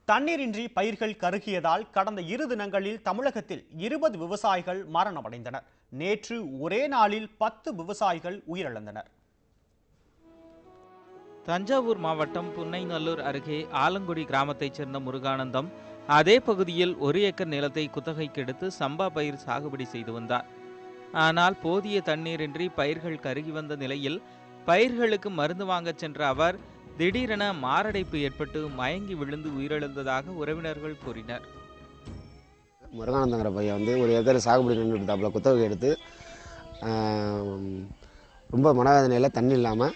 தண்ணீரின்றி பயிர்கள் கருகியதால் கடந்த 2 தினங்களில் தமிழகத்தில் 20 விவசாயிகள் மரணமடைந்தனர். நேற்று ஒரே நாளில் 10 விவசாயிகள் உயிரிழந்தனர். தஞ்சாவூர் மாவட்டம் புன்னைநல்லூர் அருகே ஆலங்குடி கிராமத்தைச் சேர்ந்த முருகானந்தம் அதே பகுதியில் 1 ஏக்கர் நிலத்தை குத்தகைக்கு எடுத்து சம்பா பயிர் சாகுபடி செய்து வந்தார். ஆனால் போதிய தண்ணீரின்றி பயிர்கள் கருகி வந்த நிலையில் பயிர்களுக்கு மருந்து வாங்க சென்ற அவர் திடீரென மாரடைப்பு ஏற்பட்டு மயங்கி விழுந்து உயிரிழந்ததாக உறவினர்கள் கூறினர். முருகானந்தங்கிற பையன் 1 ஏக்கர் சாகுபடி நின்றுட்டாப்புல குத்தகை எடுத்து ரொம்ப மனவேதனையில் தண்ணி இல்லாமல்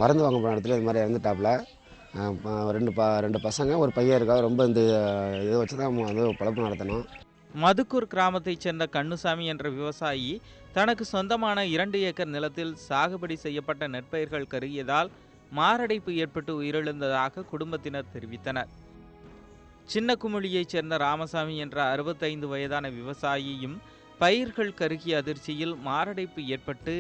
மருந்து வாங்க போன இடத்துல இது மாதிரி இறந்துட்டாப்புல. 2 பசங்க ஒரு பையன் இருக்கா. ரொம்ப இந்த இதை வச்சு தான் பழப்பு நடத்தணும். மதுக்கூர் கிராமத்தைச் சேர்ந்த கண்ணுசாமி என்ற விவசாயி தனக்கு சொந்தமான 2 ஏக்கர் நிலத்தில் சாகுபடி செய்யப்பட்ட நெற்பயிர்கள் கருகியதால் மாரடைப்பு ஏற்பட்டு உயிரிழந்ததாக குடும்பத்தினர் தெரிவித்தனர். சின்ன குமிழியைச் சேர்ந்த ராமசாமி என்ற 65 வயதான விவசாயியும் பயிர்கள் கருகிய அதிர்ச்சியில் மாரடைப்பு ஏற்பட்டு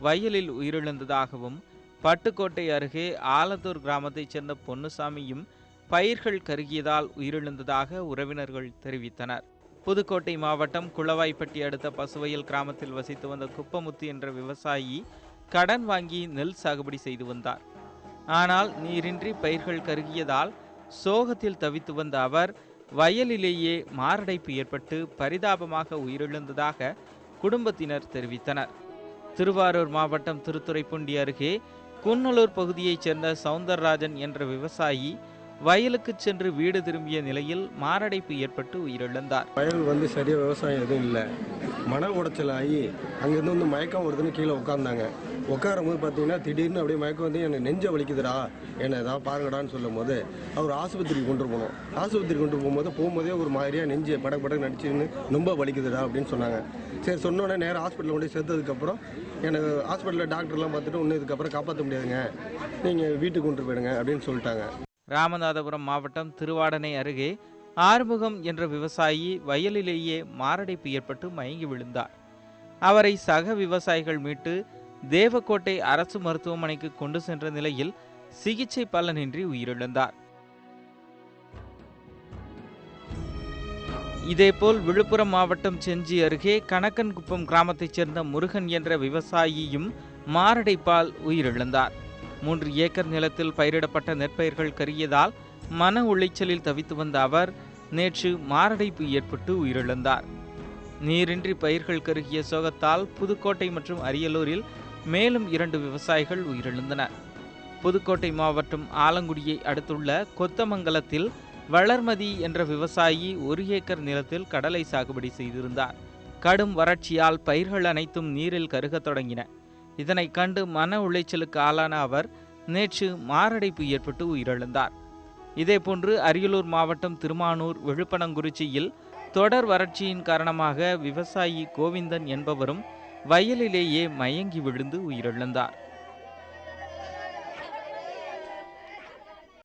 வயலில் உயிரிழந்ததாகவும், பட்டுக்கோட்டை அருகே ஆலத்தூர் கிராமத்தைச் சேர்ந்த பொன்னுசாமியும் பயிர்கள் கருகியதால் உயிரிழந்ததாக உறவினர்கள் தெரிவித்தனர். புதுக்கோட்டை மாவட்டம் குளவாய்ப்பட்டி அடுத்த பசுவயல் கிராமத்தில் வசித்து வந்த குப்பமுத்து என்ற விவசாயி கடன் வாங்கி நெல் சாகுபடி செய்து வந்தார். ஆனால் நீரின்றி பயிர்கள் கருகியதால் சோகத்தில் தவித்து வந்த அவர் வயலிலேயே மாரடைப்பு ஏற்பட்டு பரிதாபமாக உயிரிழந்ததாக குடும்பத்தினர் தெரிவித்தனர். திருவாரூர் மாவட்டம் திருத்துறைப்பூண்டி அருகே குன்னலூர் பகுதியைச் சேர்ந்த சவுந்தரராஜன் என்ற விவசாயி வயலுக்கு சென்று வீடு திரும்பிய நிலையில் மாரடைப்பு ஏற்பட்டு உயிரிழந்தார். வயல் சரியாக விவசாயம் எதுவும் இல்லை. மன உடைச்சல் ஆகி அங்கேருந்து மயக்கம் வருதுன்னு கீழே உட்காந்தாங்க. உட்காரும் போது பார்த்தீங்கன்னா திடீர்னு அப்படியே மயக்கம் எனக்கு நெஞ்சை வலிக்குதுடா, என்ன ஏதாவது பாருங்கடான்னு சொல்லும் போது அவர் ஆஸ்பத்திரிக்கு கொண்டு போனோம். ஆஸ்பத்திரி கொண்டு போகும்போதே ஒரு மாதிரியாக நெஞ்சு படக்கு நடிச்சுன்னு ரொம்ப வலிக்குதுடா அப்படின்னு சொன்னாங்க. சரி சொன்னோடனே நேராக ஹாஸ்பிட்டலில் கொண்டு சேர்த்ததுக்கப்புறம் எனக்கு ஹாஸ்பிட்டலில் டாக்டர்லாம் பார்த்துட்டு ஒன்று இதுக்கப்புறம் காப்பாற்ற முடியாதுங்க, நீங்கள் வீட்டுக்கு கொண்டு போயிடுங்க அப்படின்னு சொல்லிட்டாங்க. ராமநாதபுரம் மாவட்டம் திருவாடனை அருகே ஆறுமுகம் என்ற விவசாயி வயலிலேயே மாரடைப்பு ஏற்பட்டு மயங்கி விழுந்தார். அவரை சக விவசாயிகள் மீட்டு தேவக்கோட்டை அரசு மருத்துவமனைக்கு கொண்டு சென்ற நிலையில் சிகிச்சை பலனின்றி உயிரிழந்தார். இதேபோல் விழுப்புரம் மாவட்டம் செஞ்சி அருகே கணக்கன்குப்பம் கிராமத்தைச் சேர்ந்த முருகன் என்ற விவசாயியும் மாரடைப்பால் உயிரிழந்தார். 3 ஏக்கர் நிலத்தில் பயிரிடப்பட்ட நெற்பயிர்கள் கருகியதால் மன உளைச்சலில் தவித்து வந்த அவர் நேற்று மாரடைப்பு ஏற்பட்டு உயிரிழந்தார். நீரின்றி பயிர்கள் கருகிய சோகத்தால் புதுக்கோட்டை மற்றும் அரியலூரில் மேலும் 2 விவசாயிகள் உயிரிழந்தனர். புதுக்கோட்டை மாவட்டம் ஆலங்குடியை அடுத்துள்ள கொத்தமங்கலத்தில் வளர்மதி என்ற விவசாயி 1 ஏக்கர் நிலத்தில் கடலை சாகுபடி செய்திருந்தார். கடும் வறட்சியால் பயிர்கள் அனைத்தும் நீரில் கருகத் தொடங்கின. இதனை கண்டு மன உளைச்சலுக்கு ஆளான அவர் நேற்று மாரடைப்பு ஏற்பட்டு உயிரிழந்தார். இதேபோன்று அரியலூர் மாவட்டம் திருமானூர் விழுப்பனங்குறிச்சியில் தொடர் வறட்சியின் காரணமாக விவசாயி கோவிந்தன் என்பவரும் வயலிலேயே மயங்கி விழுந்து உயிரிழந்தார்.